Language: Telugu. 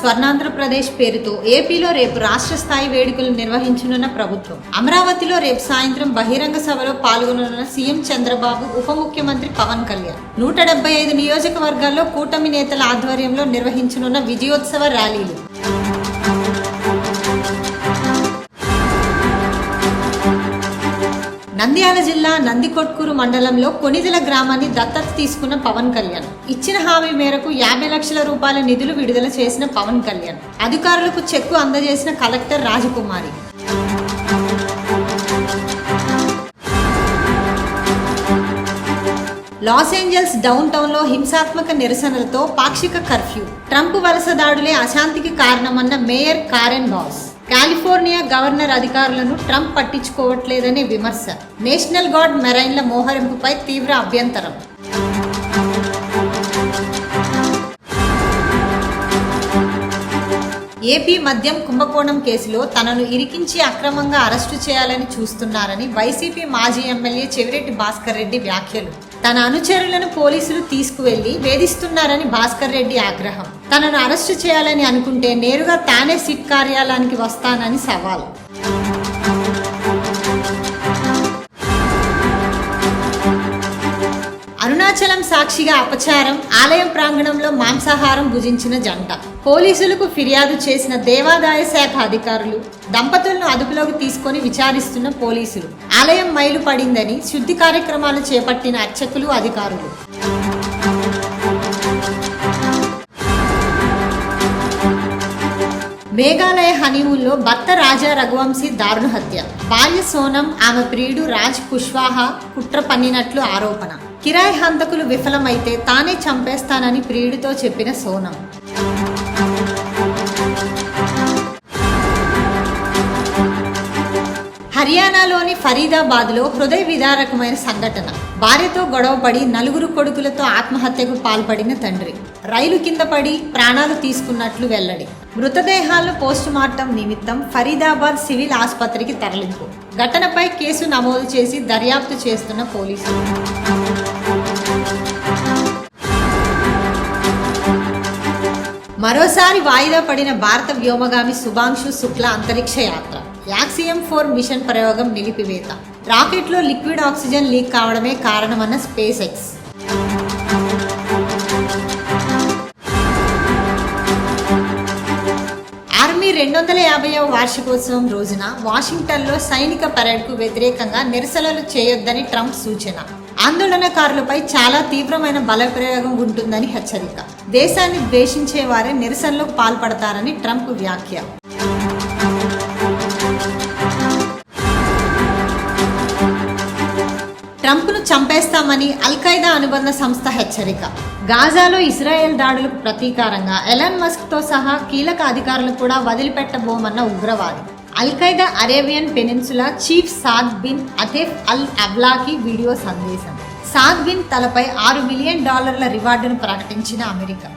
స్వర్ణాంధ్రప్రదేశ్ పేరుతో ఏపీలో రేపు రాష్ట్ర స్థాయి వేడుకలు నిర్వహించనున్న ప్రభుత్వం. అమరావతిలో రేపు సాయంత్రం బహిరంగ సభలో పాల్గొననున్న సీఎం చంద్రబాబు, ఉప ముఖ్యమంత్రి పవన్ కళ్యాణ్ 175 నియోజకవర్గాల్లో కూటమి నేతల ఆధ్వర్యంలో నిర్వహించనున్న విజయోత్సవ ర్యాలీలు. నంద్యాల జిల్లా నందికొట్కూరు మండలంలో కొనిదెల గ్రామాన్ని దత్తత తీసుకున్న పవన్ కళ్యాణ్. ఇచ్చిన హామీ మేరకు 50 లక్షల రూపాయల నిధులు విడుదల చేసిన పవన్ కళ్యాణ్ అధికారులకు చెక్కు అందజేసిన collector Rajakumari. Los Angeles downtown లో హింసాత్మక నిరసనలతో పాక్షిక కర్ఫ్యూ. ట్రంప్ వలస దాడులే అశాంతికి కారణమన్న mayor Karen Bass. California governor అధికారులను ట్రంప్ పట్టించుకోవట్లేదనే విమర్శ. నేషనల్ గార్డ్ మెరైన్ల మోహరింపుపై తీవ్ర అభ్యంతరం. ఏపీ మద్యం కుంభకోణం కేసులో తనను ఇరికించి అక్రమంగా అరెస్టు చేయాలని చూస్తున్నారని వైసీపీ మాజీ ఎమ్మెల్యే చెవిరెడ్డి భాస్కర్ రెడ్డి వ్యాఖ్యలు. తన అనుచరులను పోలీసులు తీసుకువెళ్లి వేధిస్తున్నారని భాస్కర్ రెడ్డి ఆగ్రహం. తనను అరెస్టు చేయాలని అనుకుంటే నేరుగా తానే సిట్ కార్యాలయానికి వస్తానని సవాల్. అరుణాచలం సాక్షిగా అపచారం. ఆలయం ప్రాంగణంలో మాంసాహారం భుజించిన జంట. పోలీసులకు ఫిర్యాదు చేసిన దేవాదాయ శాఖ అధికారులు. దంపతులను అదుపులోకి తీసుకొని విచారిస్తున్న పోలీసులు. ఆలయం మైలు పడిందని శుద్ధి కార్యక్రమాలు చేపట్టిన అర్చకులు, అధికారులు. మేఘాలయ హనీమూన్లో భర్త రాజా రఘువంశీ దారుణ హత్య. భార్య సోనం, ఆమె ప్రియుడు రాజ్ కుష్వాహా కుట్ర పన్నినట్లు ఆరోపణ. కిరాయి హంతకులు విఫలమైతే తానే చంపేస్తానని ప్రియుడితో చెప్పిన సోనం. హర్యానాలోని ఫరీదాబాద్లో హృదయ విదారకమైన సంఘటన. భార్యతో గొడవపడి 4 కొడుకులతో ఆత్మహత్యకు పాల్పడిన తండ్రి. రైలు కింద పడి ప్రాణాలు తీసుకున్నట్లు వెల్లడి. మృతదేహాలను పోస్టుమార్టం నిమిత్తం ఫరీదాబాద్ సివిల్ ఆసుపత్రికి తరలింపు. ఘటనపై కేసు నమోదు చేసి దర్యాప్తు చేస్తున్న పోలీసులు. మరోసారి వాయిదా పడిన భారత వ్యోమగామి శుభాంశు శుక్లా అంతరిక్ష యాత్ర. యాక్సియం 4 మిషన్ ప్రయోగం నిలిపివేత. రాకెట్లో లిక్విడ్ ఆక్సిజన్ లీక్ కావడమే కారణమన్న స్పేస్ ఎక్స్. ఆర్మీ 250వ వార్షికోత్సవం రోజున వాషింగ్టన్లో సైనిక పరేడ్కు వ్యతిరేకంగా నిరసనలు చేయొద్దని ట్రంప్ సూచన. ఆందోళనకారులపై చాలా తీవ్రమైన బలప్రయోగం ఉంటుందని హెచ్చరిక. దేశాన్ని ద్వేషించే వారే నిరసనలకు పాల్పడతారని ట్రంప్ వ్యాఖ్య. ట్రంప్ను చంపేస్తామని అల్ఖైదా అనుబంధ సంస్థ హెచ్చరిక. గాజాలో ఇజ్రాయెల్ దాడులకు ప్రతీకారంగా ఎలాన్ మస్క్తో సహా కీలక అధికారులు కూడా వదిలిపెట్టబోమన్న ఉగ్రవాది. Al Qaeda Arabian Peninsula chief Saad bin Atef al Awlaki video సందేశం. సాద్ బిన్ తలపై $6 మిలియన్ రివార్డును ప్రకటించిన అమెరికా.